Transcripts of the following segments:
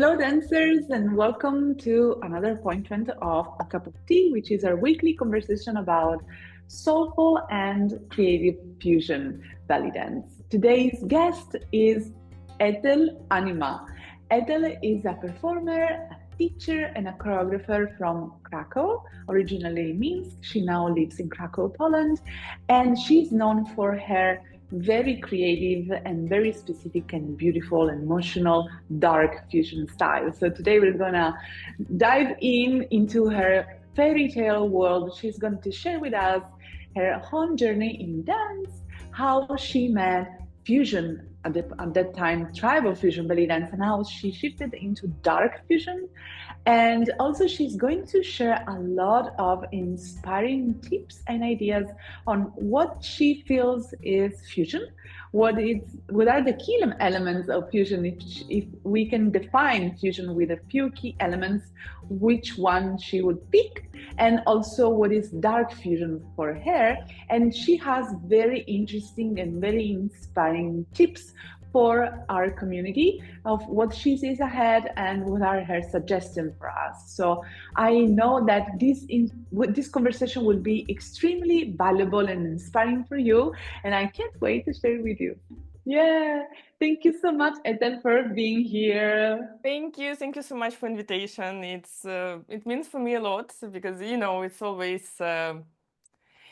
Hello, dancers, and welcome to another appointment of A Cup of Tea, which is our weekly conversation about soulful and creative fusion belly dance. Today's guest is Ethel Anima. Ethel is a performer, a teacher, and a choreographer from Krakow, originally Minsk. She now lives in Krakow, Poland, and she's known for her very creative and very specific and beautiful, emotional, dark fusion style. So today we're gonna dive into her fairy tale world. She's going to share with us her own journey in dance, how she met fusion at that time, tribal fusion belly dance, and how she shifted into dark fusion. And also, she's going to share a lot of inspiring tips and ideas on what she feels is fusion, what are the key elements of fusion. If we can define fusion with a few key elements, which one she would pick, and also what is dark fusion for her. And she has very interesting and very inspiring tips for our community of what she sees ahead and what are her suggestions for us. So I know that this conversation will be extremely valuable and inspiring for you, and I can't wait to share it with you. Yeah, thank you so much, Ethel, for being here. Thank you so much for invitation. It means for me a lot because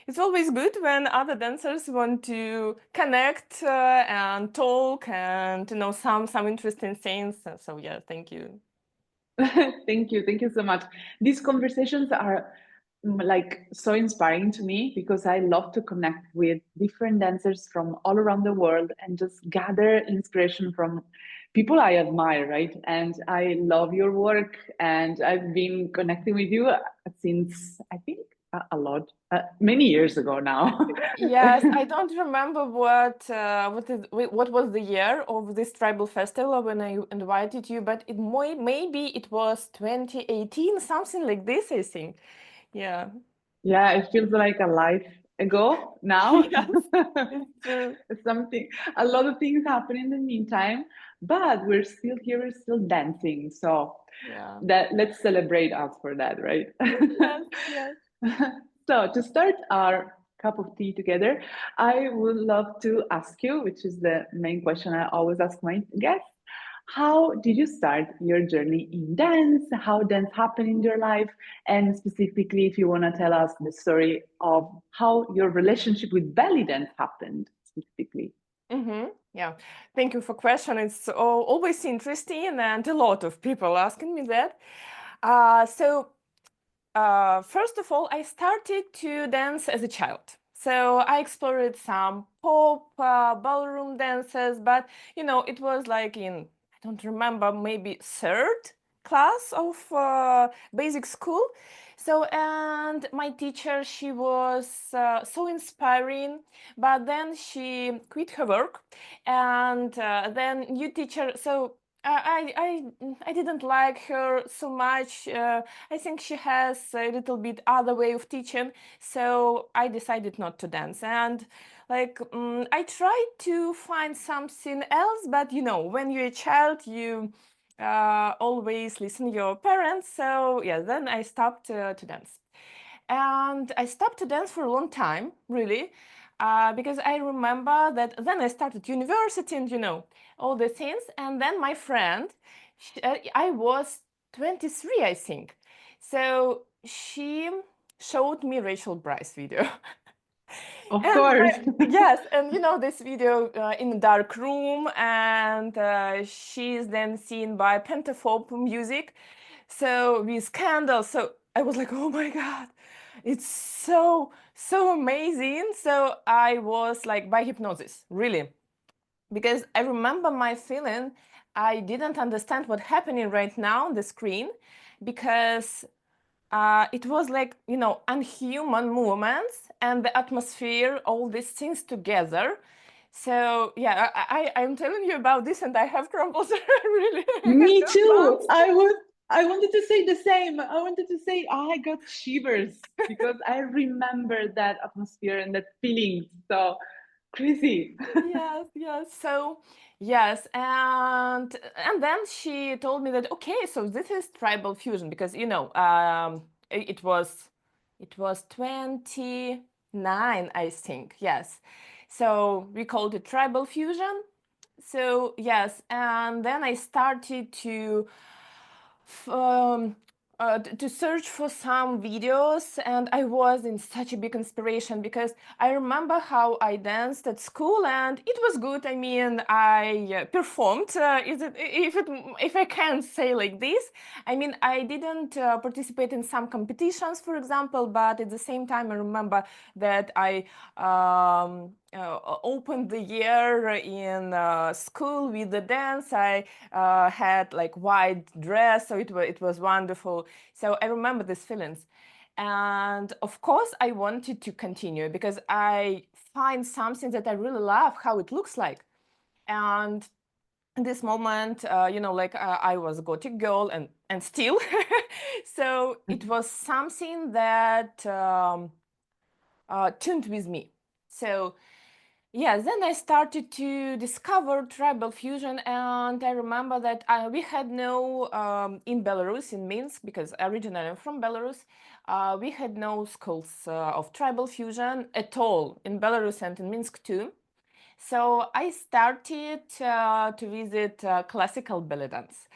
it's always good when other dancers want to connect and talk and to know some interesting things. So yeah, thank you. Thank you so much. These conversations are like so inspiring to me because I love to connect with different dancers from all around the world and just gather inspiration from people I admire, right? And I love your work, and I've been connecting with you since I think a lot, many years ago now. Yes, I don't remember what was the year of this tribal festival when I invited you, but maybe it was 2018, something like this, I think. Yeah. Yeah, it feels like a life ago now. Yes, it's true. Something, a lot of things happen in the meantime, but we're still here, we're still dancing. So Yeah. that let's celebrate us for that, right? Yes, yes. So to start our cup of tea together, I would love to ask you, which is the main question I always ask my guests. How did you start your journey in dance? How dance happened in your life? And specifically, if you want to tell us the story of how your relationship with belly dance happened specifically. Yeah, thank you for question. It's always interesting, and a lot of people asking me that. First of all, I started to dance as a child. So I explored some pop, ballroom dances, but it was like I don't remember, maybe third class of basic school. So, and my teacher, she was so inspiring, but then she quit her work, and then new teacher. So I didn't like her so much. I think she has a little bit other way of teaching, so I decided not to dance. And I tried to find something else, but when you're a child, you always listen to your parents. So yeah, then I stopped to dance. And I stopped to dance for a long time, really, because I remember that then I started university and all the things. And then my friend, I was 23, I think. So she showed me Rachel Bryce video. Of And course. yes, and this video in a dark room, and she's then seen by pentaphobe music, so with candles. So I was like, oh my God, it's so amazing. So I was like by hypnosis, really, because I remember my feeling. I didn't understand what's happening right now on the screen because it was like, unhuman movements and the atmosphere, all these things together. So yeah, I'm telling you about this and I have crumbles really. Me too. Goosebumps. I wanted to say the same. I wanted to say I got shivers because I remember that atmosphere and that feeling so Crazy. Yes, yes. So, yes, and then she told me that okay, so this is tribal fusion because it was 29, I think. Yes. So we called it tribal fusion. So, yes, and then I started to um, to search for some videos, and I was in such a big inspiration because I remember how I danced at school, and it was good. I mean, I performed. If I can say like this, I mean, I didn't participate in some competitions, for example, but at the same time, I remember that I opened the year in school with the dance. I had like white dress, so it was wonderful. So I remember these feelings, and of course I wanted to continue because I find something that I really love how it looks like. And in this moment, I was a Gothic girl and still, so it was something that tuned with me. So yes, then I started to discover tribal fusion, and I remember that we had no, in Belarus, in Minsk, because originally I'm from Belarus, we had no schools of tribal fusion at all in Belarus and in Minsk too. So I started to visit classical belly dance.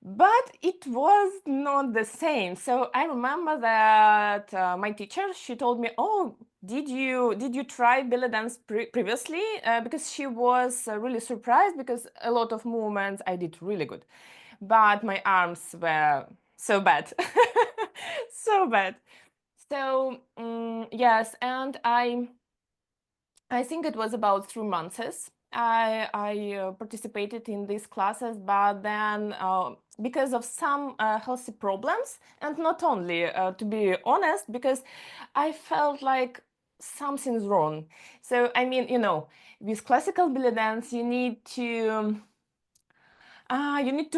But it was not the same. So I remember that my teacher, she told me, "Oh, did you try belly dance previously?" Because she was really surprised because a lot of movements I did really good, but my arms were so bad, so bad. So yes, and I think it was about 3 months. I participated in these classes, but then because of some healthy problems, and not only, to be honest, because I felt like something's wrong. So, I mean, with classical belly dance, you need to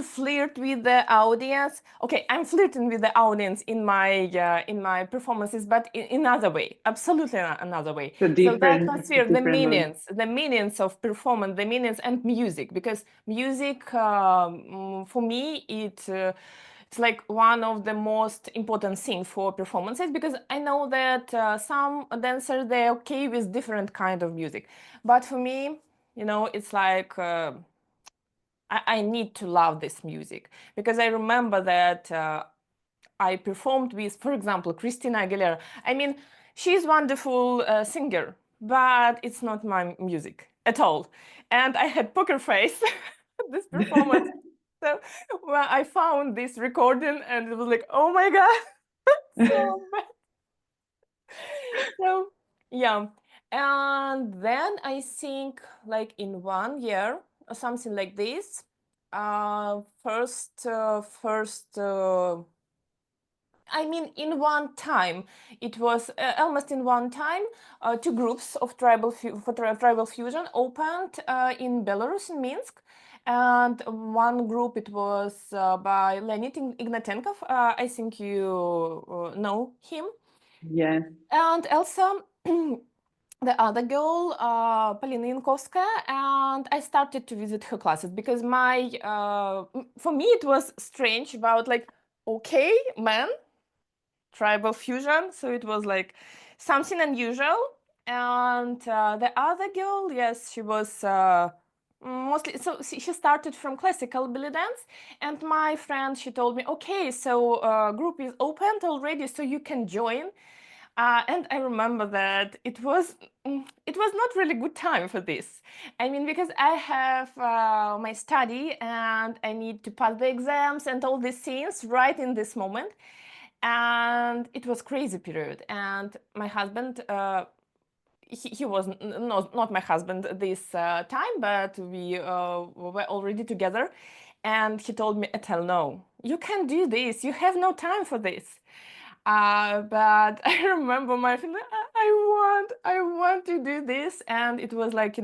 flirt with the audience. Okay, I'm flirting with the audience in my performances, but in another way, absolutely another way. So the It's a atmosphere, the different mode. meanings, the meanings of performance, the meanings and music, because music for me it's like one of the most important things for performances because I know that some dancers they're okay with different kind of music, but for me, it's like. I need to love this music because I remember that I performed with, for example, Christina Aguilera. I mean, she's a wonderful singer, but it's not my music at all. And I had poker face this performance. So well, I found this recording and it was like, oh my God, so bad. So yeah. And then I think like in 1 year or something like this, I mean, in one time, it was almost in one time, two groups of tribal fusion opened in Belarus, in Minsk. And one group, it was by Leonid Ignatenkov. I think you know him. Yes. And also, the other girl, Polina Yankovskaya, and I started to visit her classes because for me, it was strange about like, okay, man, tribal fusion. So it was like something unusual. And the other girl, yes, she was mostly, so she started from classical belly dance. And my friend, she told me, okay, so group is opened already, so you can join. And I remember that it was not really good time for this. I mean, because I have my study and I need to pass the exams and all these things right in this moment. And it was crazy period. And my husband, he was not my husband this time, but we were already together. And he told me, Ethel, no, you can't do this. You have no time for this. But I remember my feeling, I want to do this. And it was like,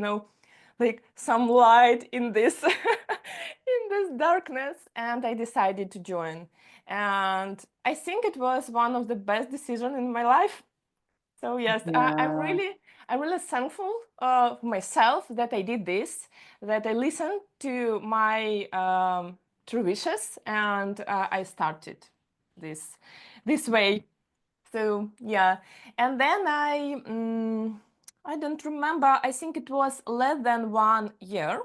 like some light in this, in this darkness. And I decided to join. And I think it was one of the best decisions in my life. So yes, Yeah. I'm really thankful myself that I did this, that I listened to my true wishes, and I started this this way. So yeah, and then I don't remember. I think it was less than 1 year.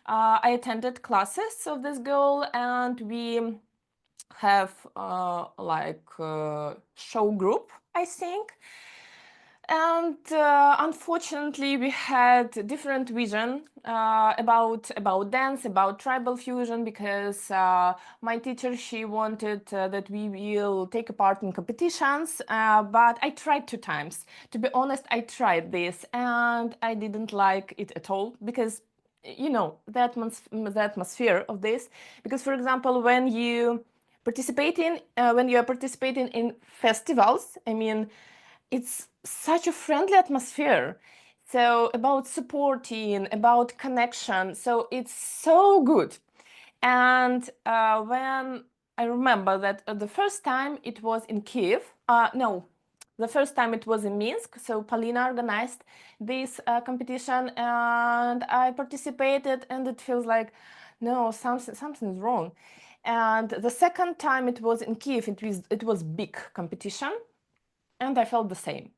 I attended classes of this girl, and we have show group, I think. And unfortunately, we had different vision about dance, about tribal fusion, because my teacher, she wanted that we will take a part in competitions. But I tried 2 times. To be honest, I tried this, and I didn't like it at all, because you know the atmosphere of this. Because, for example, when you when you are participating in festivals, I mean, it's such a friendly atmosphere, so about supporting, about connection, so it's so good. And when I remember that the first time it was in Kiev, no, the first time it was in Minsk, so Polina organized this competition, and I participated, and it feels like, no, something's wrong. And the second time it was in Kiev, it was big competition, and I felt the same.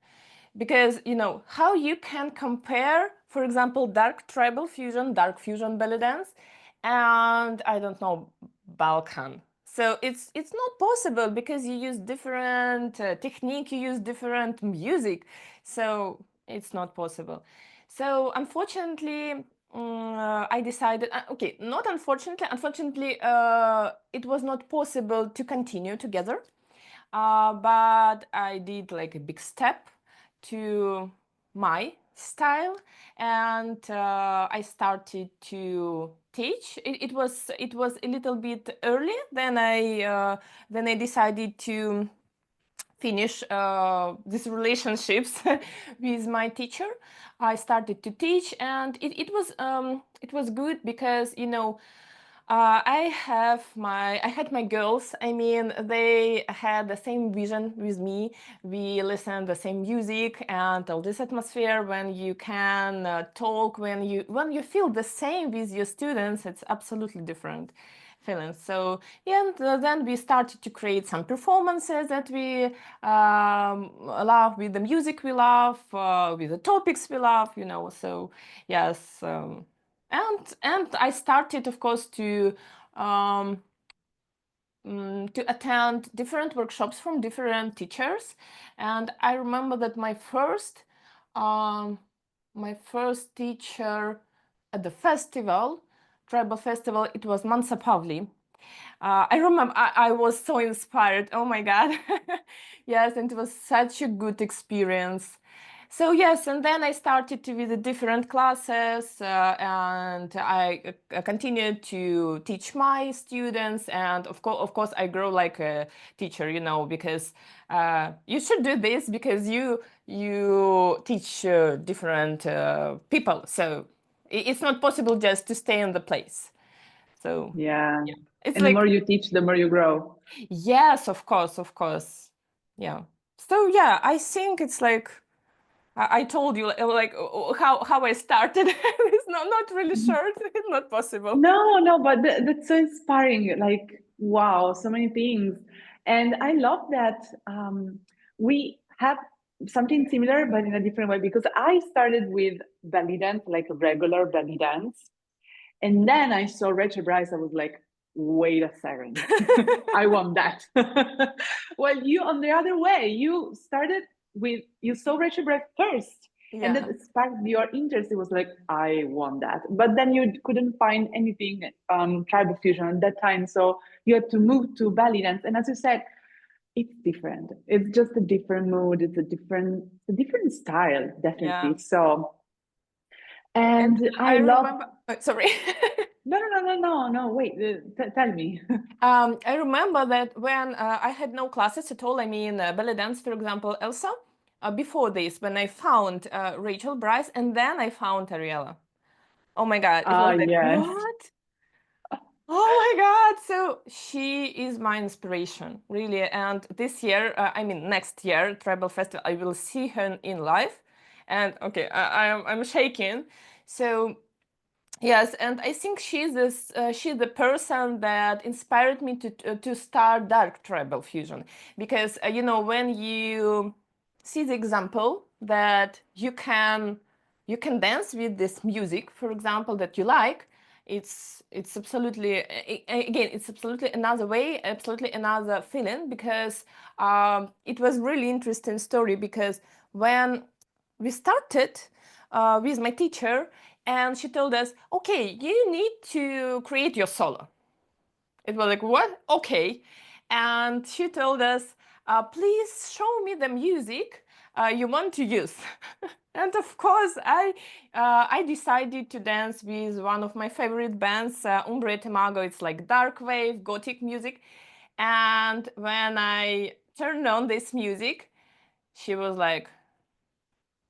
Because, you know, how you can compare, for example, dark fusion belly dance, and I don't know, Balkan. So it's not possible, because you use different technique, you use different music, so it's not possible. So unfortunately, I decided, okay, not unfortunately, it was not possible to continue together. But I did like a big step to my style, and I started to teach. It was a little bit early. Then I decided to finish these relationships with my teacher. I started to teach, and it was good, because, you know, I had my girls. I mean, they had the same vision with me. We listened the same music, and all this atmosphere, when you can talk, when you feel the same with your students, it's absolutely different feelings. So yeah, and then we started to create some performances that we love, with the music we love, with the topics we love, you know. So yes. And I started, of course, to attend different workshops from different teachers. And I remember that um, my first teacher at the festival, tribal festival, it was Mansa Pavli. I remember I was so inspired. Oh my God. Yes, and it was such a good experience. So yes, and then I started to visit different classes, and I continued to teach my students. And of course, I grow like a teacher, you know, because you should do this, because you teach different people. So it's not possible just to stay in the place. So Yeah. yeah, it's And the more like, you teach, the more you grow. yes, of course, of course. Yeah. So yeah, I think it's like I told you, like how I started. It's not really short. It's not possible. No, no, but that's so inspiring. Like, wow, so many things. And I love that we have something similar, but in a different way, because I started with belly dance, like a regular belly dance. And then I saw Rachel Bryce. I was like, wait a second, I want that. Well, you on the other way, you started with, you saw Rachel Bryce first, and that Yeah, sparked your interest. It was like, I want that. But then you couldn't find anything tribal fusion at that time. So you had to move to belly dance. And as you said, it's different. It's just a different mood. It's a different style, yeah. definitely. So, And and I I love, remember. Sorry. no. Wait, tell me. I remember that when I had no classes at all. I mean, belly dance, for example, Elsa. Before this, when I found Rachel Bryce, and then I found Ariella. Oh my God! It was like, Yes. what? Oh my God. So she is my inspiration, really. And this year, I mean, next year, Tribal Festival, I will see her in live. And okay, I'm shaking. So yes, and I think she's the person that inspired me to start dark tribal fusion, because you know, when you see the example that you can dance with this music, for example, that you like, it's absolutely again, it's absolutely another way, absolutely another feeling, because it was really interesting story, because when we started with my teacher, and she told us, okay, you need to create your solo. It was like, what? Okay. And she told us, please show me the music you want to use. And of course, I decided to dance with one of my favorite bands, Umbre Temago. It's like dark wave, Gothic music. And when I turned on this music, she was like,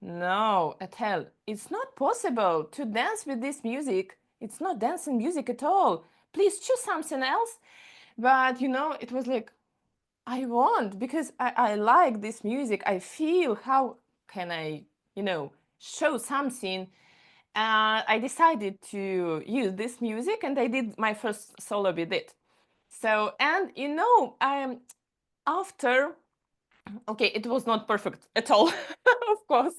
no, Ethel, it's not possible to dance with this music. It's not dancing music at all. Please choose something else. But you know, it was like, I want, because I like this music. I feel how can I, you know, show something. I decided to use this music, and I did my first solo with it. So, and you know, after, okay, it was not perfect at all, of course,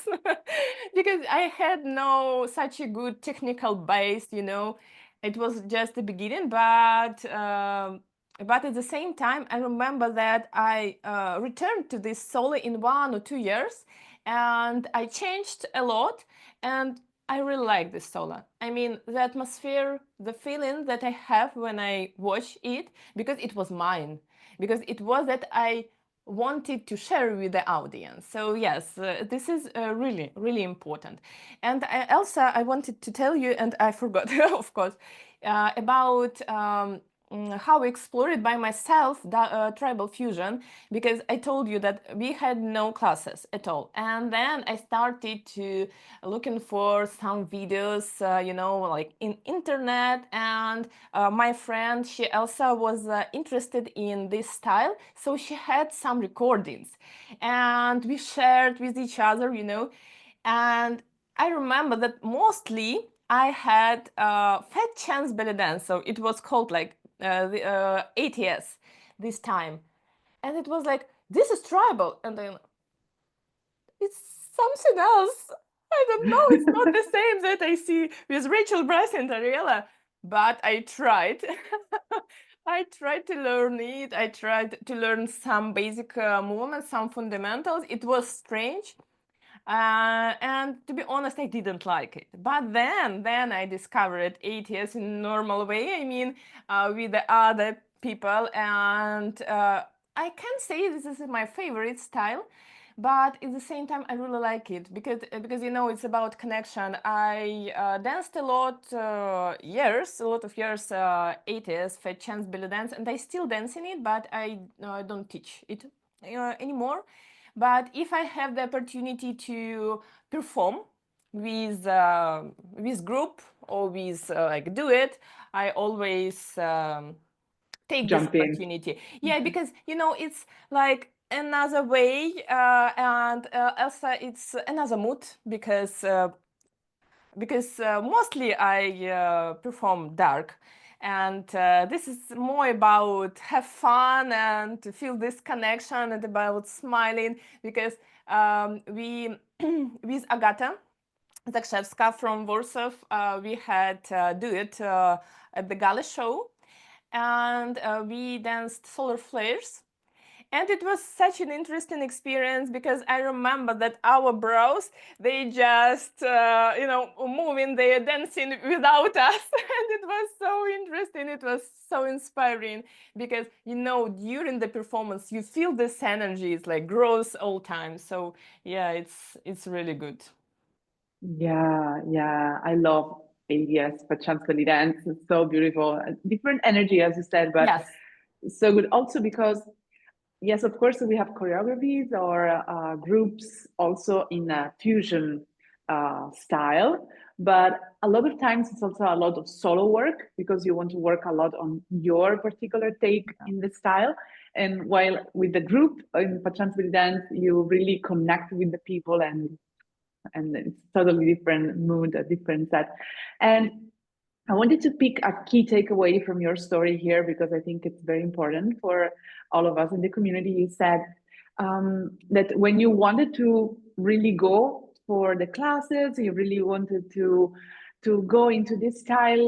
because I had no such a good technical base, you know. It was just the beginning, but at the same time, I remember that I returned to this solo in 1 or 2 years, and I changed a lot, and I really like this solo. I mean, the atmosphere, the feeling that I have when I watch it, because it was mine, because it was that I wanted to share with the audience. So yes, this is really, really important. And Elsa, I wanted to tell you, and I forgot, of course, about how I explored it by myself, tribal fusion, because I told you that we had no classes at all. And then I started to looking for some videos, you know, like in internet. And my friend, she also was interested in this style, so she had some recordings, and we shared with each other, you know. And I remember that mostly I had Fat Chance Belly Dance, so it was called like the ATS this time, and it was like, this is tribal, and then it's something else. I don't know, it's not the same that I see with Rachel Brass and Ariella, but I tried. I tried to learn it. I tried to learn some basic movements, some fundamentals. It was strange. And to be honest, I didn't like it. But then I discovered ATS in a normal way. I mean, with the other people, and I can say this is my favorite style. But at the same time, I really like it, because you know, it's about connection. I danced a lot a lot of years, 80s, Fat Chance Belly Dance, and I still dance in it, but I don't teach it anymore. But if I have the opportunity to perform with group or with like duet, I always take this Jump in. opportunity. Yeah, because you know, it's like another way, and also it's another mood, because mostly I perform dark, and this is more about have fun and to feel this connection, and about smiling, because we with Agata Zakrzewska from Warsaw, we had do it at the gala show, and we danced solar flares. And it was such an interesting experience, because I remember that our bros, they just, you know, moving, they're dancing without us. And it was so interesting. It was so inspiring, because, you know, during the performance, you feel this energy. It's like grows all time. So yeah, it's really good. Yeah, I love ADS, but Chance Dance is so beautiful. A different energy, as you said, but Yes. so good. Also because, yes, of course, we have choreographies or groups also in a fusion style, but a lot of times it's also a lot of solo work because you want to work a lot on your particular take in the style. And while with the group in Fusion Bellydance, you really connect with the people, and it's totally different mood, a different set. And I wanted to pick a key takeaway from your story here because I think it's very important for all of us in the community. You said that when you wanted to really go for the classes, you really wanted to go into this style.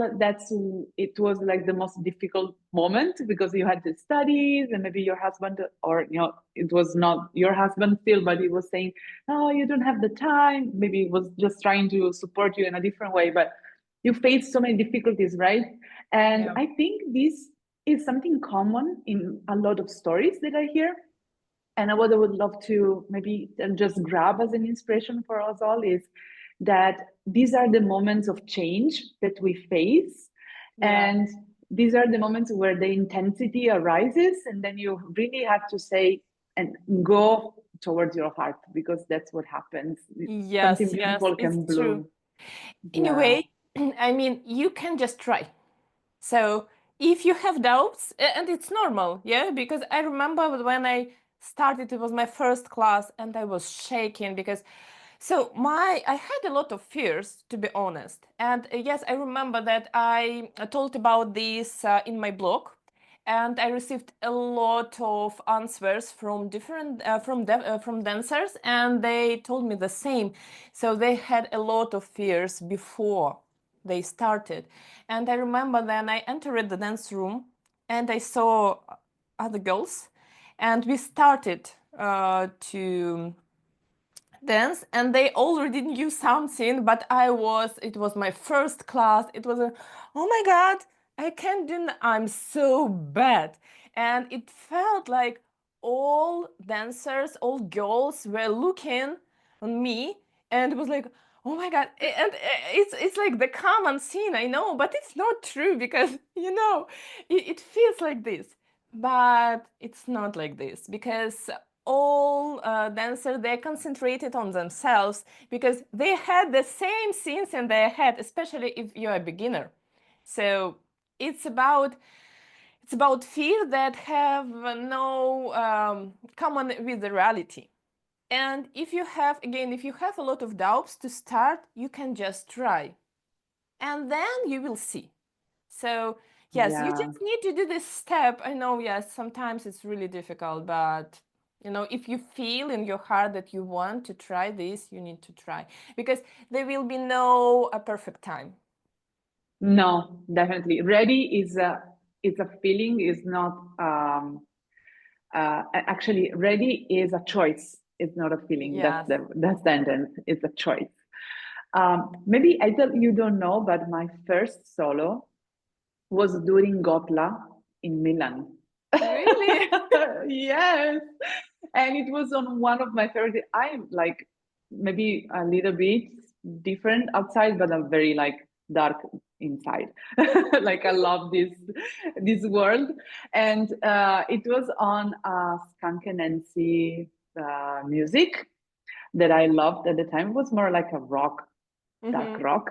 It was like the most difficult moment because you had the studies, and maybe your husband, or it was not your husband still, but he was saying, "No, you don't have the time." Maybe he was just trying to support you in a different way, but you face so many difficulties, right? And Yeah. I think this is something common in a lot of stories that I hear. And what I would love to maybe just grab as an inspiration for us all is that these are the moments of change that we face. Yeah. And these are the moments where the intensity arises, and then you really have to say and go towards your heart, because that's what happens. Something Yes, yes, beautiful it's can true. bloom. In a Yeah. way, I mean, you can just try. So if you have doubts, and it's normal, yeah, because I remember when I started, it was my first class, and I was shaking because I had a lot of fears, to be honest. And yes, I remember that I told about this in my blog, and I received a lot of answers from different from dancers, and they told me the same. So they had a lot of fears before they started. And I remember then I entered the dance room and I saw other girls, and we started to dance, and they already knew something, but it was my first class. It was oh my God, I can't do, I'm so bad. And it felt like all dancers, all girls were looking on me, and it was like, oh my God. And it's like the common scene, I know, but it's not true because, it feels like this. But it's not like this because all dancers, they're concentrated on themselves because they had the same scenes in their head, especially if you're a beginner. So it's about fear that have no common with the reality. And if you have a lot of doubts to start, you can just try, and then you will see. So yes, you Yeah. just need to do this step. I know, yes, sometimes it's really difficult, but if you feel in your heart that you want to try this, you need to try, because there will be no a perfect time. No, definitely. Ready is a feeling, is not actually ready is a choice. It's not a feeling. Yes. That's the sentence. It's a choice. Maybe I tell you don't know, but my first solo was during Gotla in Milan. Really? Yes. And it was on one of my favorite. I'm like maybe a little bit different outside, but I'm very like dark inside. Like I love this world. And it was on Skunk and Nancy music that I loved at the time. It was more like a rock, dark Mm-hmm. rock.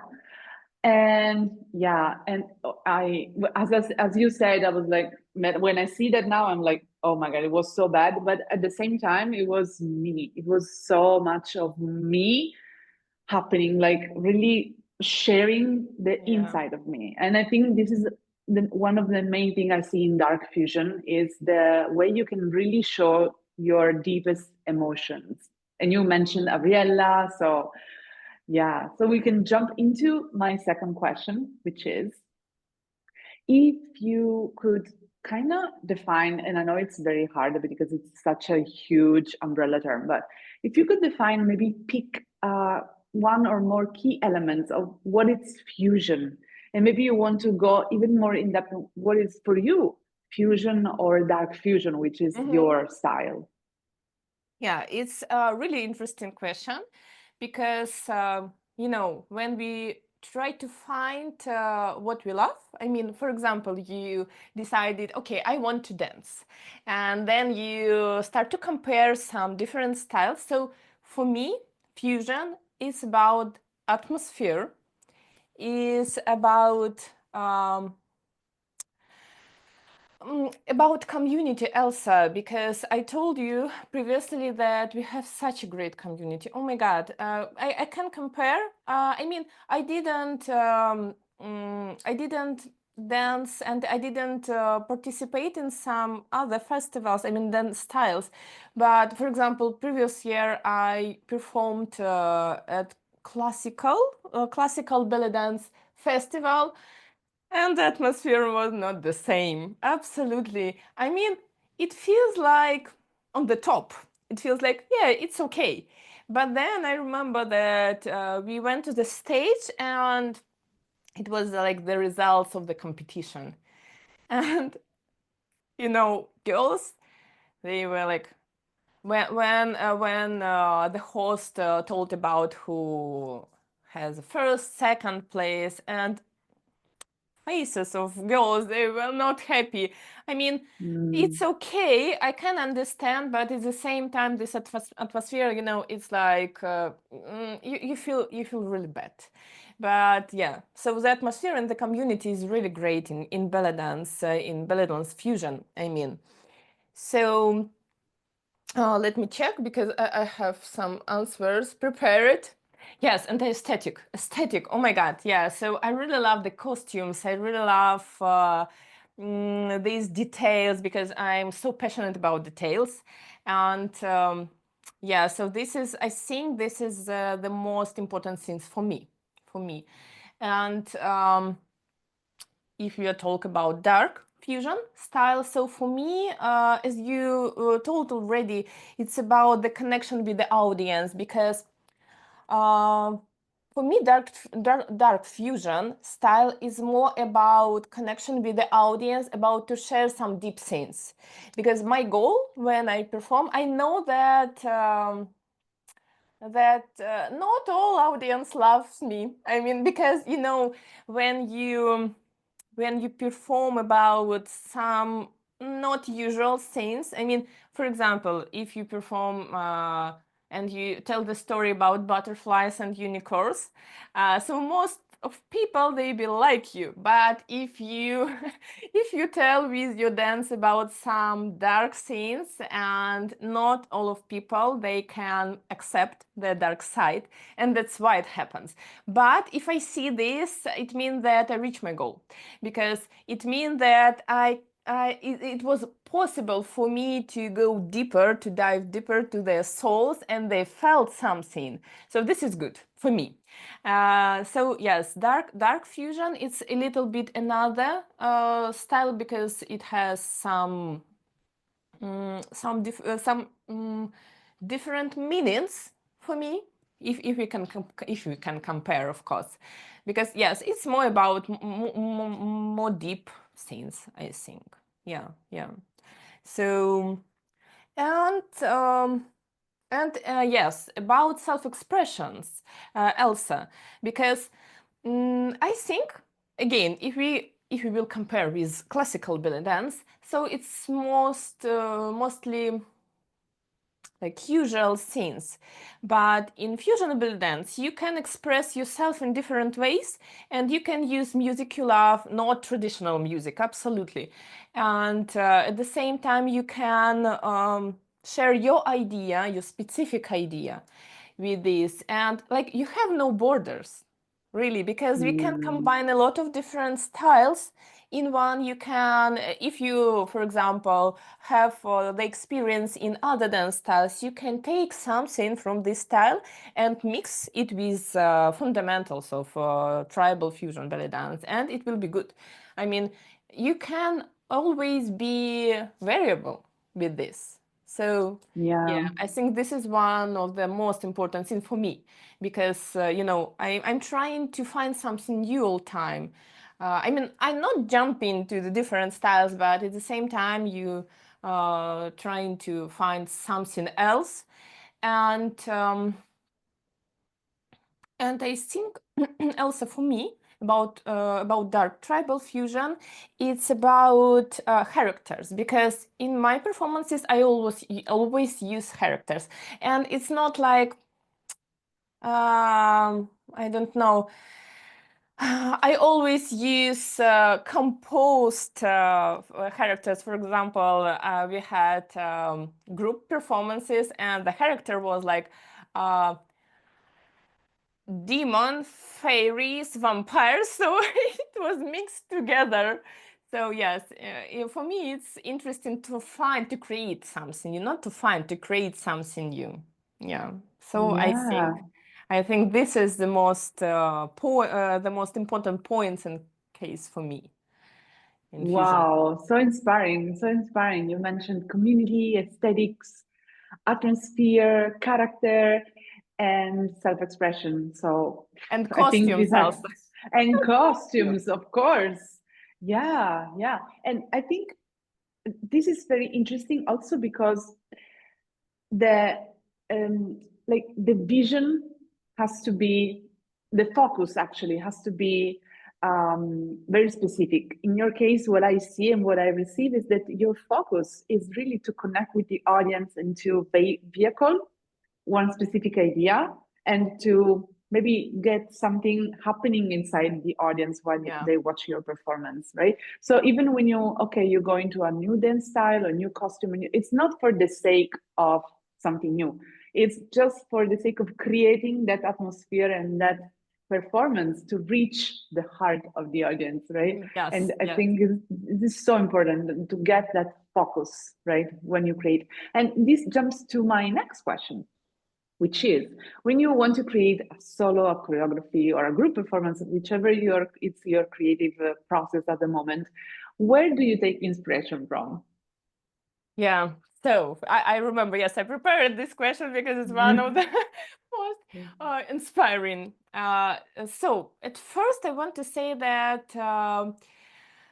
And yeah, and as you said, I was like, when I see that now, I'm like, oh my God, it was so bad. But at the same time, it was me. It was so much of me happening, like really sharing the Yeah. inside of me. And I think this is one of the main thing I see in dark fusion is the way you can really show your deepest emotions. And you mentioned Ariella, so yeah, so we can jump into my second question, which is if you could kind of define, and I know it's very hard because it's such a huge umbrella term, but if you could define, maybe pick one or more key elements of what is fusion, and maybe you want to go even more in depth, what is for you fusion or dark fusion, which is Mm-hmm. your style? Yeah, it's a really interesting question because, when we try to find what we love, I mean, for example, you decided, okay, I want to dance, and then you start to compare some different styles. So for me, fusion is about atmosphere, is about community, Elsa, because I told you previously that we have such a great community. Oh my God, I can compare. I mean, I didn't dance and I didn't participate in some other festivals. I mean, dance styles, but for example, previous year I performed at classical belly dance festival, and the atmosphere was not the same. Absolutely. I mean, it feels like on the top. It feels like, yeah, it's okay. But then I remember that we went to the stage and it was like the results of the competition. And, girls, they were like, when the host told about who has first, second place, and faces of girls, they were not happy. I mean, it's okay, I can understand, but at the same time, this atmosphere, it's like you feel really bad. But yeah, so the atmosphere and the community is really great in belly dance, in belly dance fusion, I mean. So let me check because I have some answers prepared. Yes, and the aesthetic. Oh my God, yeah. So I really love the costumes. I really love these details because I'm so passionate about details. And yeah, so I think this is the most important things for me. And if you talk about dark fusion style, so for me, as you told already, it's about the connection with the audience because for me, dark fusion style is more about connection with the audience, about to share some deep things. Because my goal when I perform, I know that not all audience loves me. I mean, because when you when you perform about some not usual things. I mean, for example, if you perform and you tell the story about butterflies and unicorns, so most of people they will like you. But if you if you tell with your dance about some dark scenes, and not all of people they can accept the dark side, and that's why it happens. But if I see this, it means that I reach my goal, because it means that it was possible for me to go deeper, to dive deeper to their souls, and they felt something. So this is good for me. So yes, dark fusion. It's a little bit another style because it has some different meanings for me, if we can compare, of course, because yes, it's more about more deep things, I think. Yeah. So and yes, about self-expressions, Elsa, because I think again, if we will compare with classical belly dance, so it's mostly like usual scenes. But in fusion belly dance, you can express yourself in different ways, and you can use music you love, not traditional music, absolutely. And at the same time, you can share your idea, your specific idea with this. And like you have no borders, really, because we can combine a lot of different styles in one. You can, if you, for example, have the experience in other dance styles, you can take something from this style and mix it with fundamentals of tribal fusion belly dance, and it will be good. I mean, you can always be variable with this. So Yeah. yeah, I think this is one of the most important things for me, because I'm trying to find something new all time. I mean, I'm not jumping to the different styles, but at the same time, you trying to find something else, and I think also for me about dark tribal fusion, it's about characters, because in my performances I always use characters, and it's not like I don't know. I always use composed characters. For example, we had group performances, and the character was like demon, fairies, vampires. So it was mixed together. So yes, for me, it's interesting to create something. You not to find, to create something new. Yeah. So Yeah. I think this is the most the most important points in case for me in fusion. Wow, so inspiring, so inspiring. You mentioned community, aesthetics, atmosphere, character, and self-expression. So And I think these costumes are, also. and costumes, of course. Yeah, yeah. And I think this is very interesting also because the like the vision has to be, the focus actually has to be very specific. In your case, what I see and what I receive is that your focus is really to connect with the audience and to vehicle one specific idea and to maybe get something happening inside the audience when Yeah. they watch your performance, right? So even when you go into a new dance style or new costume, it's not for the sake of something new. It's just for the sake of creating that atmosphere and that performance to reach the heart of the audience, right? Yes, And I yes. think it is so important to get that focus, right, when you create. And this jumps to my next question, which is when you want to create a solo, a choreography, or a group performance, whichever it's your creative process at the moment, where do you take inspiration from? Yeah. So I remember, yes, I prepared this question because it's one of the most inspiring. So at first, I want to say that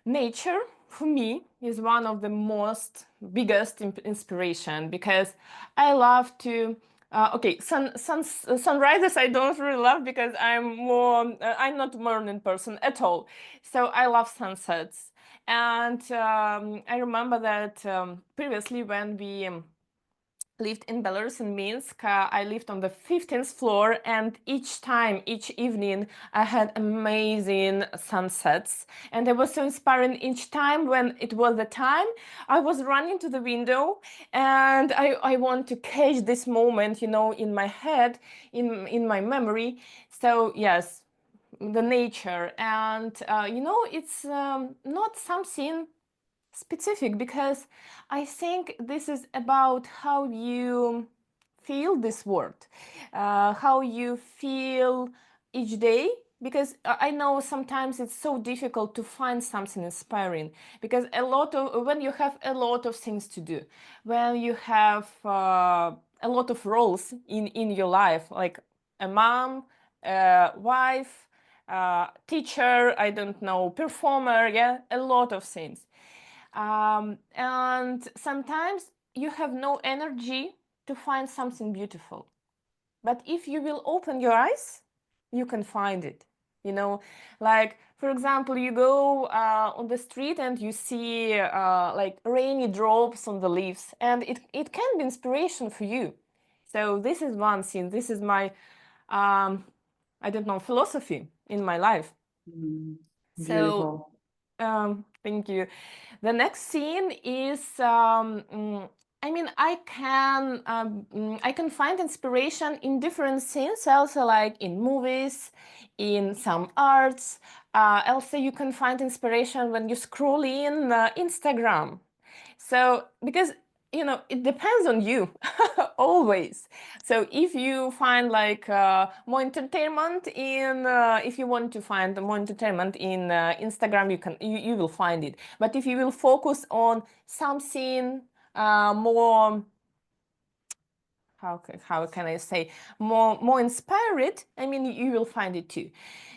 nature for me is one of the most biggest inspiration because I love to. Okay, sunrises I don't really love because I'm not a morning person at all. So I love sunsets. And I remember that previously when we lived in Belarus in Minsk. I lived on the 15th floor, and each evening, I had amazing sunsets. And it was so inspiring each time when it was the time. I was running to the window, and I want to catch this moment, in my head, in my memory. So yes, the nature, and it's not something specific because I think this is about how you feel this word, how you feel each day. Because I know sometimes it's so difficult to find something inspiring because when you have a lot of things to do, when you have a lot of roles in your life, like a mom, a wife, teacher, I don't know, performer, yeah, a lot of things. And sometimes you have no energy to find something beautiful. But if you will open your eyes, you can find it. Like, for example, you go on the street and you see like rainy drops on the leaves, and it can be inspiration for you. So this is one thing. This is my, I don't know, philosophy in my life. Mm, So beautiful. thank you. The next scene is, I mean, I can find inspiration in different scenes, also like in movies, in some arts. Also, you can find inspiration when you scroll in Instagram. So, because it depends on you always. So if you find like more entertainment in if you want to find more entertainment in Instagram, you will find it. But if you will focus on something more, how can I say, more inspired, I mean, you will find it too.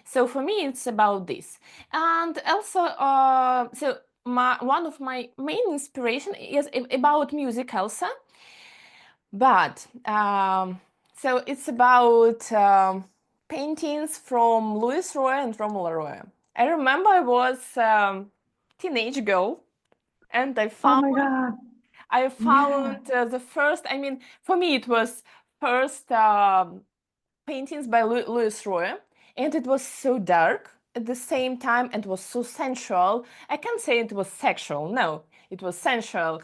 So for me, it's about this. And also, so one of my main inspiration is about music also. But so it's about paintings from Louis Roy and Romola Roy. I remember I was teenage girl, and Oh my God. I Yeah. found the first. I mean, for me, it was first paintings by Louis Roy, and it was so dark. at the same time and was so sensual. I can't say it was sexual. No, it was sensual.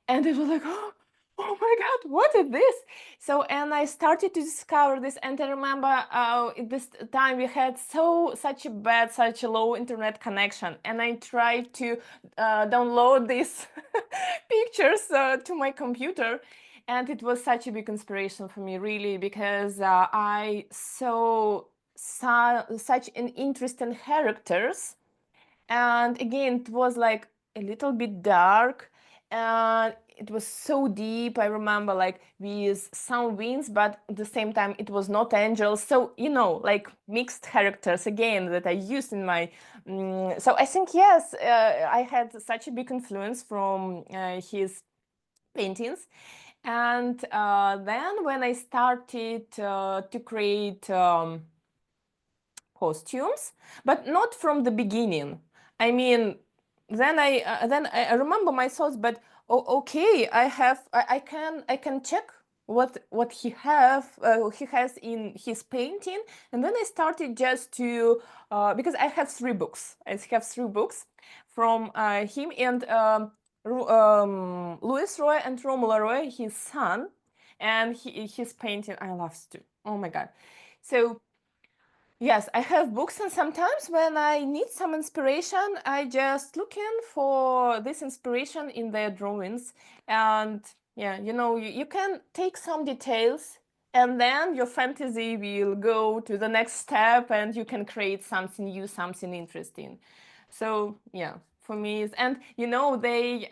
And it was like, oh my God, what is this? So, and I started to discover this. And I remember at this time we had such a low internet connection. And I tried to download these pictures to my computer. And it was such a big inspiration for me, really, because I saw such an interesting characters. And again, it was like a little bit dark, and it was so deep. I remember like with some winds, but at the same time it was not angels. So, like mixed characters again that I used in my. So I think, yes, I had such a big influence from his paintings. And then when I started to create costumes, but not from the beginning. I mean, then I remember my thoughts, but okay, I can check what he has in his painting. And then I started just to because I have 3 books. I have 3 books from him and Louis Roy and Romola Roy, his son, and his painting I love too. Oh my God! So yes, I have books, and sometimes when I need some inspiration, I just looking for this inspiration in their drawings. And yeah, you can take some details, and then your fantasy will go to the next step, and you can create something new, something interesting. So yeah, for me, and they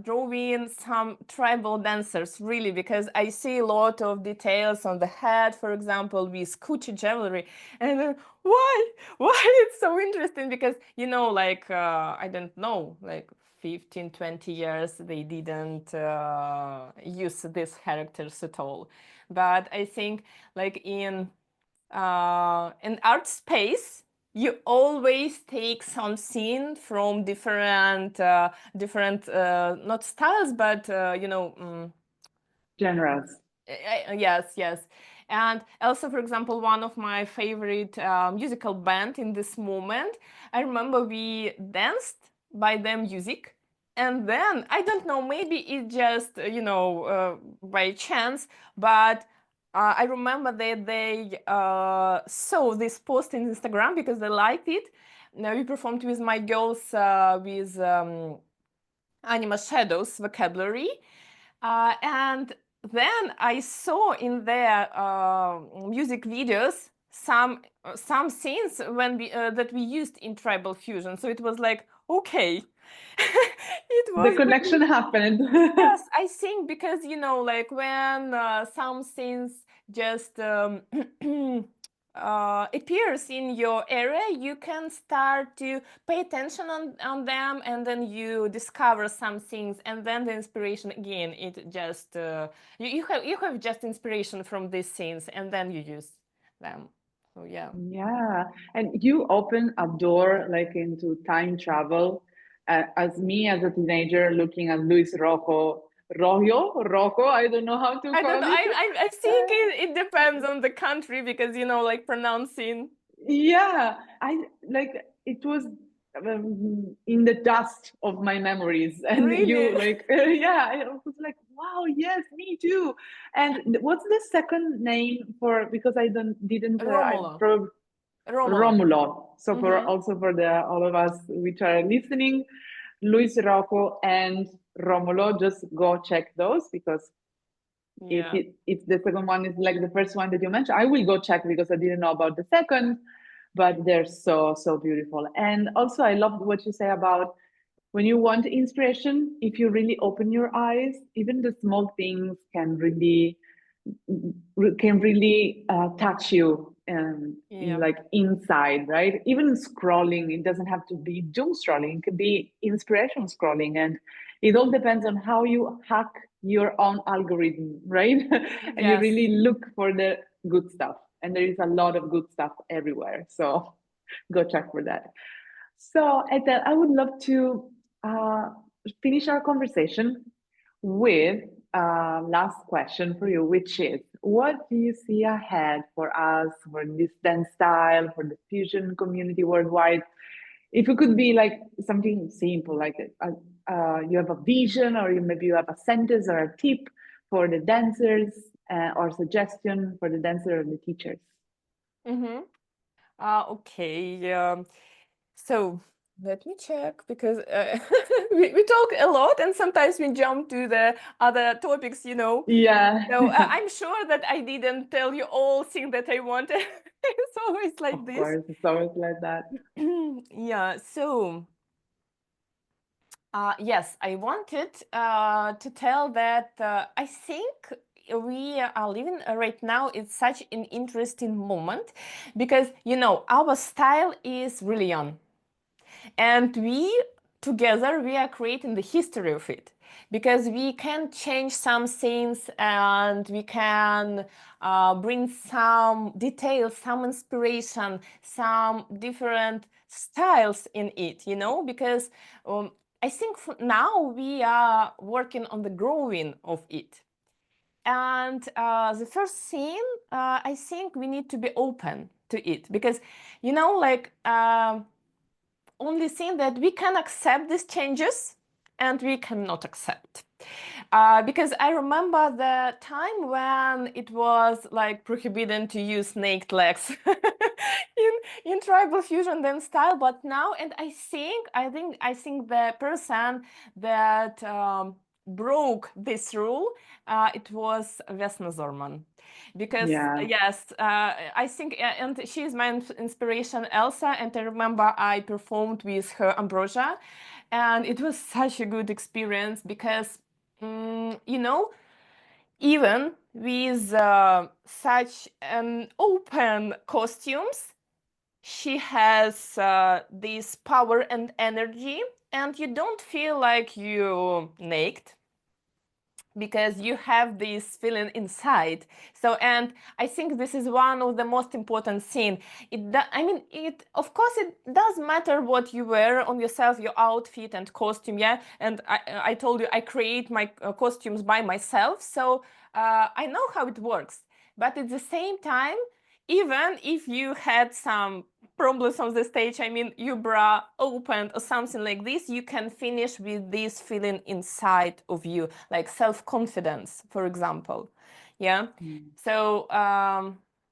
draw in some tribal dancers, really, because I see a lot of details on the head, for example, with Gucci jewelry. And why? Why it's so interesting? Because, like, I don't know, like 15, 20 years, they didn't use these characters at all. But I think, like, in art space, you always take something from different not styles, but Genres. yes. And also, for example, one of my favorite musical band in this moment, I remember we danced by their music. And then, I don't know, maybe it just, by chance, but I remember that they saw this post in Instagram because they liked it. Now we performed with my girls with Anima Shadows vocabulary. And then I saw in their music videos some scenes that we used in tribal fusion. So it was like, okay, it The was connection happened. yes, I think because like when some scenes just appears in your area, you can start to pay attention on them, and then you discover some things, and then the inspiration again. It just you have just inspiration from these scenes, and then you use them. So yeah. Yeah, and you open a door like into time travel. As me as a teenager looking at Luis Rocco, I don't know how to I don't call know. it. I think it depends on the country because like pronouncing. Yeah, I like it was in the dust of my memories, and you Really? like, yeah, I was like, wow, yes, me too. And what's the second name for? Because I don't didn't I Romola. probably Romola. Romulo. So for Mm-hmm. also for the all of us which are listening, Luis Rocco and Romulo, just go check those because Yeah. if the second one is like the first one that you mentioned, I will go check because I didn't know about the second, but they're so beautiful. And also I love what you say about when you want inspiration, if you really open your eyes, even the small things can really touch you in Yeah. like inside, right? Even scrolling, it doesn't have to be doom scrolling, it could be inspiration scrolling, and it all depends on how you hack your own algorithm, right? And you Yes. really look for the good stuff, and there is a lot of good stuff everywhere, so go check for that. So Ethel, I would love to uh, finish our conversation with last question for you, which is, what do you see ahead for us, for this dance style, for the fusion community worldwide? If it could be like something simple, like you have a vision, or maybe you have a sentence or a tip for the dancers, or suggestion for the dancer or the teachers. Mm-hmm. Okay. So let me check, because we talk a lot and sometimes we jump to the other topics, you know. Yeah. So I'm sure that I didn't tell you all things that I wanted. It's always like Of this. course, it's always like that. Yeah, so yes, I wanted to tell that I think we are living right now. It's such an interesting moment because, you know, our style is really young. And together, we are creating the history of it, because we can change some things and we can bring some details, some inspiration, some different styles in it, you know, because I think now we are working on the growing of it. And the first thing, I think we need to be open to it, because, you know, like, only thing that we can accept these changes and we cannot accept. Because I remember the time when it was like prohibited to use naked legs in tribal fusion dance style, but now, and I think the person that broke this rule, it was Vesna Zorman. Because Yeah. yes, I think, and she is my inspiration, Elsa, and I remember I performed with her Ambrosia, and it was such a good experience because, you know, even with such open costumes, she has this power and energy, and you don't feel like you naked, because you have this feeling inside. So, and I think this is one of the most important thing. It of course it does matter what you wear on yourself, your outfit and costume, yeah. And I told you I create my costumes by myself, so I know how it works. But at the same time, even if you had some problems on the stage, I mean, your bra opened or something like this, you can finish with this feeling inside of you, like self-confidence, for example. Yeah. So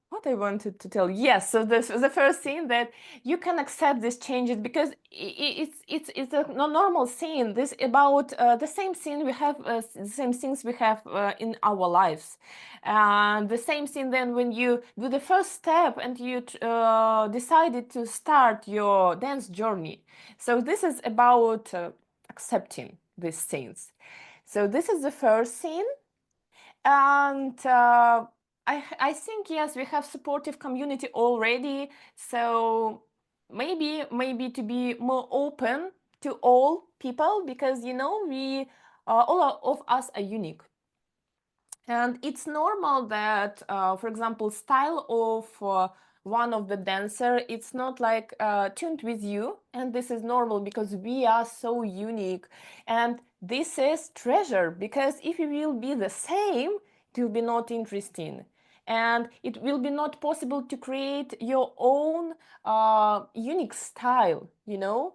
what I wanted to tell you, yes, so this is the first thing, that you can accept these changes, because it's a normal thing. This about the same thing we have, the same things we have in our lives, and the same thing then when you do the first step and you decided to start your dance journey. So this is about accepting these things. So this is the first thing. And I think, yes, we have supportive community already. So maybe to be more open to all people, because, you know, we all of us are unique. And it's normal that, for example, style of one of the dancer, it's not like tuned with you. And this is normal because we are so unique. And this is treasure, because if you will be the same, it will be not interesting. And it will be not possible to create your own unique style, you know?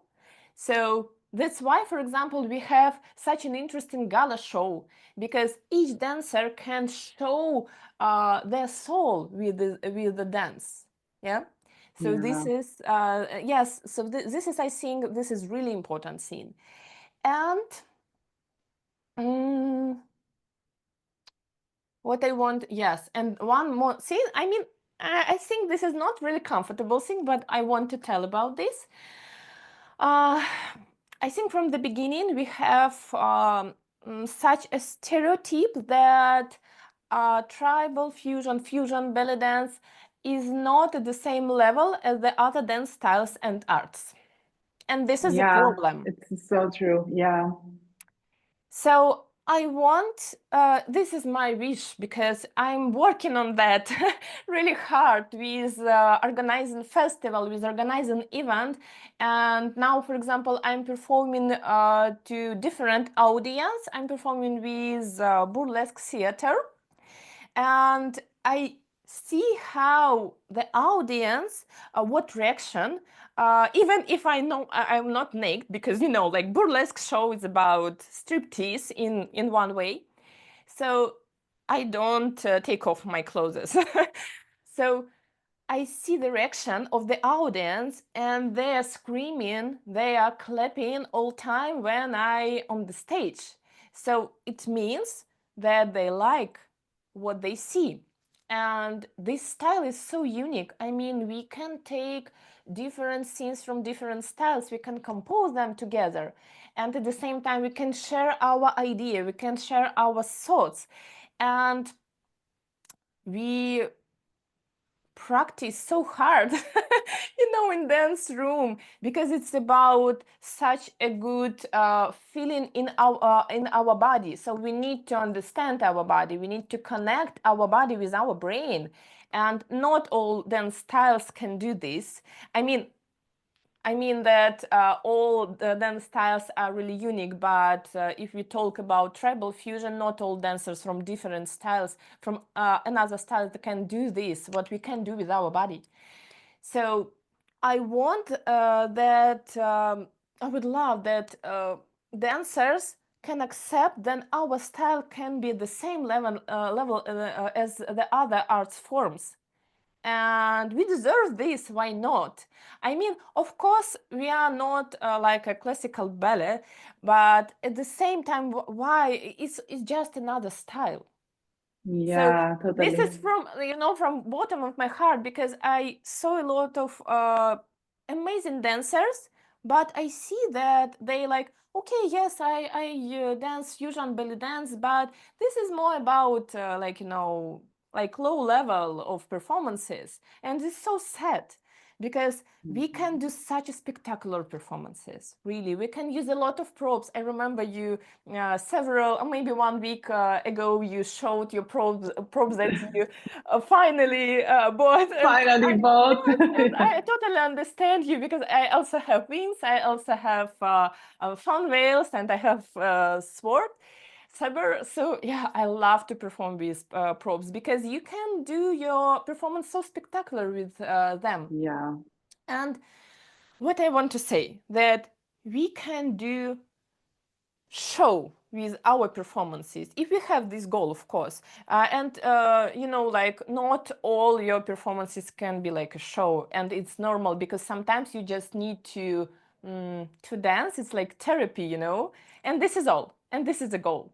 So that's why, for example, we have such an interesting gala show, because each dancer can show their soul with the dance. Yeah. So this Yeah. is yes. So this is, I think, this is really important thing. And what I want, yes, and one more thing. I mean, I think this is not really comfortable thing, but I want to tell about this. I think from the beginning we have such a stereotype that tribal fusion belly dance is not at the same level as the other dance styles and arts. And this is a Yeah, problem. it's so true. Yeah. So I want, this is my wish because I'm working on that really hard with organizing festival, with organizing event. And now, for example, I'm performing to different audience. I'm performing with burlesque theater. And I see how the audience, what reaction, even if I know I'm not naked, because you know, like burlesque show is about striptease in one way, so I don't take off my clothes. So I see the reaction of the audience, and they are screaming, they are clapping all time when I on the stage. So it means that they like what they see. And this style is so unique. I mean, we can take different scenes from different styles, we can compose them together. And at the same time, we can share our idea, we can share our thoughts. And we practice so hard in dance room, because it's about such a good feeling in our body. So we need to understand our body, we need to connect our body with our brain, and not all dance styles can do this. I mean that all the dance styles are really unique, but if we talk about tribal fusion, not all dancers from different styles, from another style, can do this, what we can do with our body. So I want I would love that dancers can accept that our style can be the same level as the other arts forms. And we deserve this, why not? I mean, of course, we are not like a classical ballet, but at the same time, why? It's just another style. So Yeah, this totally. is from bottom of my heart, because I saw a lot of amazing dancers, but I see that they like, okay, yes, I dance fusion belly dance, but this is more about like low level of performances, and it's so sad, because we can do such spectacular performances. Really, we can use a lot of props. I remember you several, maybe 1 week ago, you showed your props that you finally bought, and Finally bought. yes, and I totally understand you, because I also have wings, I also have fan veils, and I have sword saber. So yeah, I love to perform with props, because you can do your performance so spectacular with them. Yeah. And what I want to say, that we can do show with our performances if we have this goal, of course. And like not all your performances can be like a show, and it's normal, because sometimes you just need to dance. It's like therapy, and this is all, and this is the goal.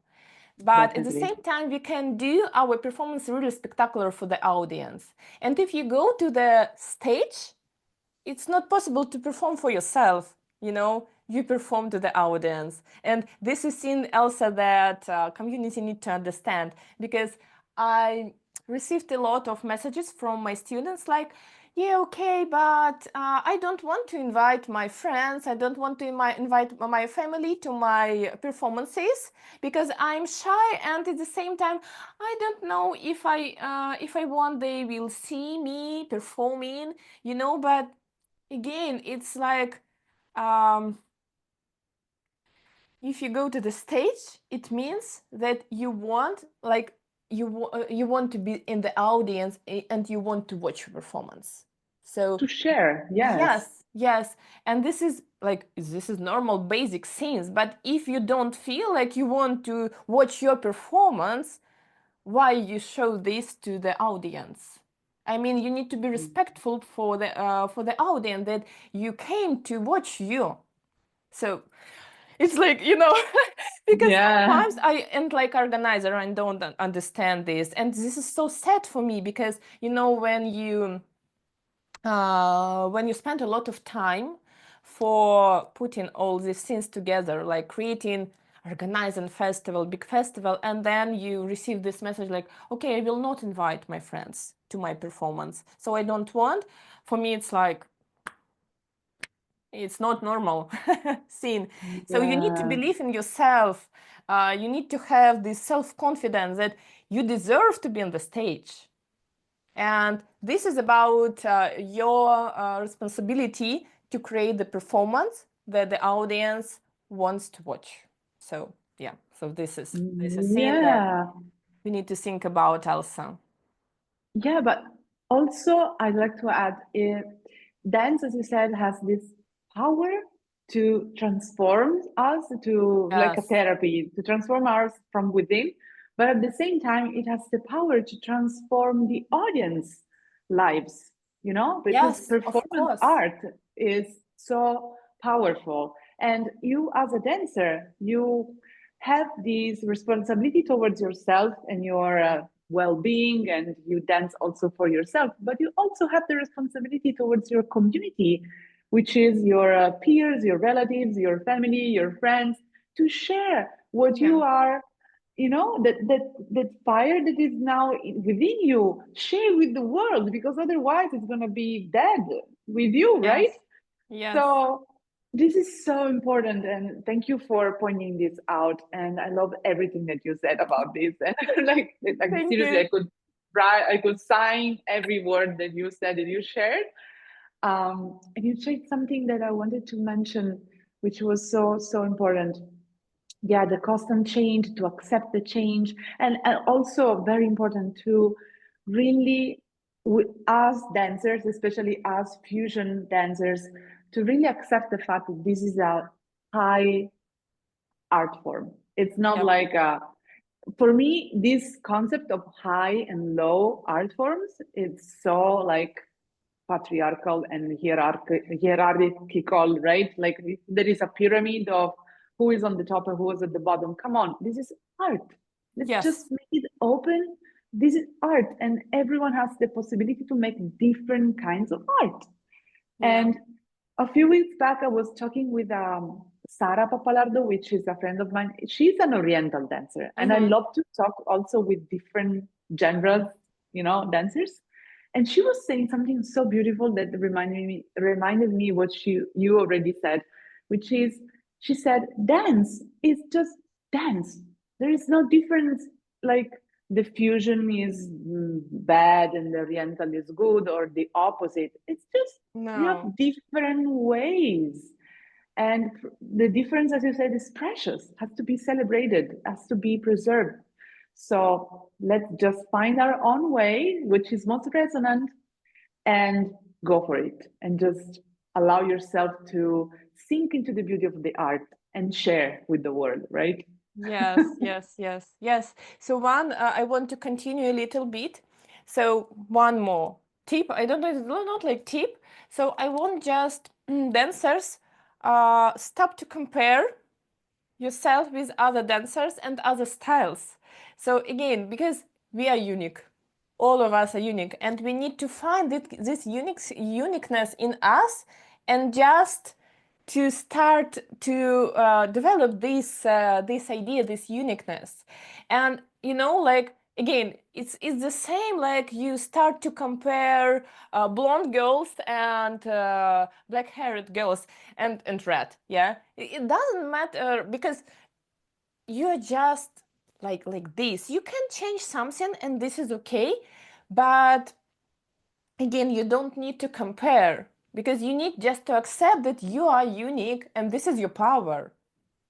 But at the Definitely. same time, we can do our performance really spectacular for the audience. And if you go to the stage, it's not possible to perform for yourself, you perform to the audience. And this is in also that community need to understand, because I received a lot of messages from my students like, yeah, okay, but I don't want to invite my friends, I don't want to invite my family to my performances, because I'm shy, and at the same time I don't know if I want they will see me performing, but again, it's like if you go to the stage, it means that you want you want to be in the audience, and you want to watch your performance. So To share, yes. yes, and this is normal basic things. But if you don't feel like you want to watch your performance, why you show this to the audience? I mean, you need to be respectful for the audience that you came to watch you. So it's like, because Yeah. sometimes I am like organizer and don't understand this, and this is so sad for me, because when you spend a lot of time for putting all these things together, like creating, organizing festival, big festival, and then you receive this message like, okay, I will not invite my friends to my performance, so I don't want. For me, it's like, it's not normal scene. So you need to Yeah. believe in yourself. You need to have this self-confidence that you deserve to be on the stage. And this is about your responsibility to create the performance that the audience wants to watch. So yeah, so this is a scene that Yeah. we need to think about also. Yeah, but also I'd like to add, dance, as you said, has this power to transform us to like a Yes, therapy, to transform us from within. But at the same time, it has the power to transform the audience lives, you know, because yes, of performance course. art is so powerful. And you, as a dancer, you have this responsibility towards yourself and your well-being, and you dance also for yourself, but you also have the responsibility towards your community, which is your peers, your relatives, your family, your friends, to share what Yeah. you are, you know, that fire that is now within you, share with the world, because otherwise it's going to be dead with you, Yes. right? Yes. So this is so important, and thank you for pointing this out. And I love everything that you said about this. And like Thank seriously, you. I could write, I could sign every word that you said that you shared. And you said something that I wanted to mention, which was so important. Yeah, the constant change, to accept the change, and also very important to really, as dancers, especially as fusion dancers, to really accept the fact that this is a high art form. It's not Yep. like a, for me, this concept of high and low art forms, it's so like patriarchal and hierarchical, right? Like there is a pyramid of who is on the top and who is at the bottom. Come on, this is art. Let's just Yes. make it open. This is art, and everyone has the possibility to make different kinds of art. Yeah. And a few weeks back, I was talking with Sara Papalardo, which is a friend of mine. She's an Oriental dancer, and I Mm-hmm. love to talk also with different genres, you know, dancers. And she was saying something so beautiful that reminded me what you already said, which is, she said, dance is just dance. There is no difference. Like the fusion is bad and the Oriental is good, or the opposite. It's just we have No. different ways. And the difference, as you said, is precious, has to be celebrated, has to be preserved. So let's just find our own way, which is most resonant, and go for it. And just allow yourself to sink into the beauty of the art and share with the world, right? Yes, yes, yes, yes. So one, I want to continue a little bit. So one more tip. I don't know, it's not like tip. So I want just dancers stop to compare yourself with other dancers and other styles. So again, because we are unique, all of us are unique, and we need to find this uniqueness in us, and just to start to develop this idea, this uniqueness. And you know, like again, it's the same, like you start to compare blonde girls and black-haired girls and red. Yeah, it doesn't matter, because you're just like this. You can change something, and this is okay, but again, you don't need to compare, because you need just to accept that you are unique and this is your power,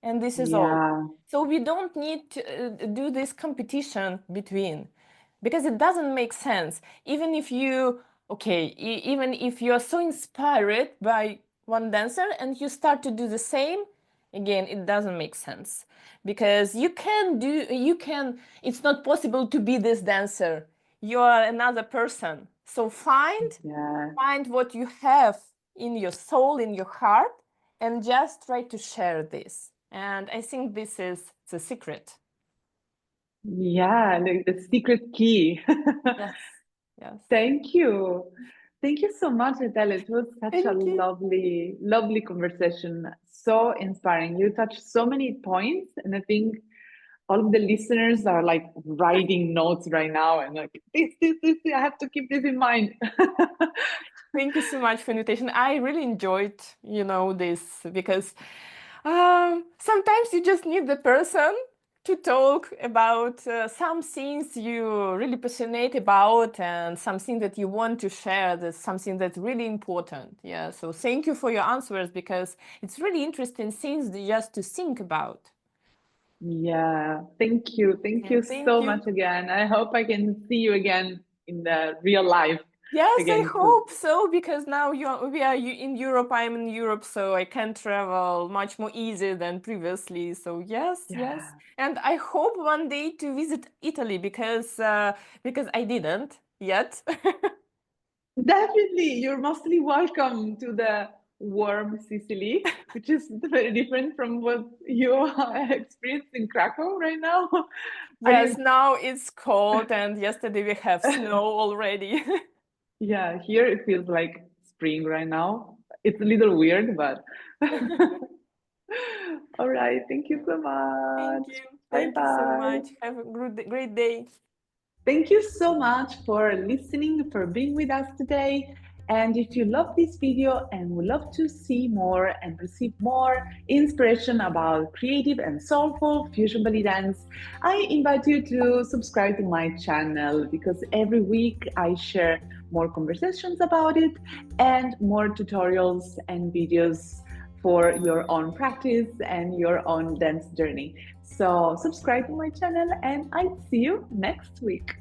and this is all. Yeah, So we don't need to do this competition between, because it doesn't make sense. Even if you, okay, even if you're so inspired by one dancer and you start to do the same, again, it doesn't make sense, because it's not possible to be this dancer. You are another person. So yeah. find what you have in your soul, in your heart, and just try to share this. And I think this is the secret. Yeah, the secret key. Yes. Yes. Thank you. Thank you so much, Ethel. It was such a Thank you. lovely conversation. So inspiring. You touched so many points, and I think all of the listeners are like writing notes right now and like this, I have to keep this in mind. Thank you so much for invitation. I really enjoyed, this because sometimes you just need the person to talk about some things you're really passionate about and something that you want to share. That's something that's really important. Yeah. So thank you for your answers because it's really interesting things just to think about. Yeah, thank you. Thank Yeah, you thank so you. much again. I hope I can see you again in the real life Yes, I again soon. hope so because now we are in Europe. I'm in Europe, so I can travel much more easy than previously. So yes, yes, Yeah, and I hope one day to visit Italy because I didn't yet. definitely. You're mostly welcome to the warm Sicily, which is very different from what you experience in Krakow right now. Are Yes, you? now it's cold, and yesterday we have snow already. Yeah, here it feels like spring right now. It's a little weird, but all right. Thank you so Thank much. you. Bye Thank you so bye. much. Have a great day. Thank you so much for listening, for being with us today. And if you love this video and would love to see more and receive more inspiration about creative and soulful fusion belly dance, I invite you to subscribe to my channel because every week I share more conversations about it and more tutorials and videos for your own practice and your own dance journey. So subscribe to my channel and I'll see you next week.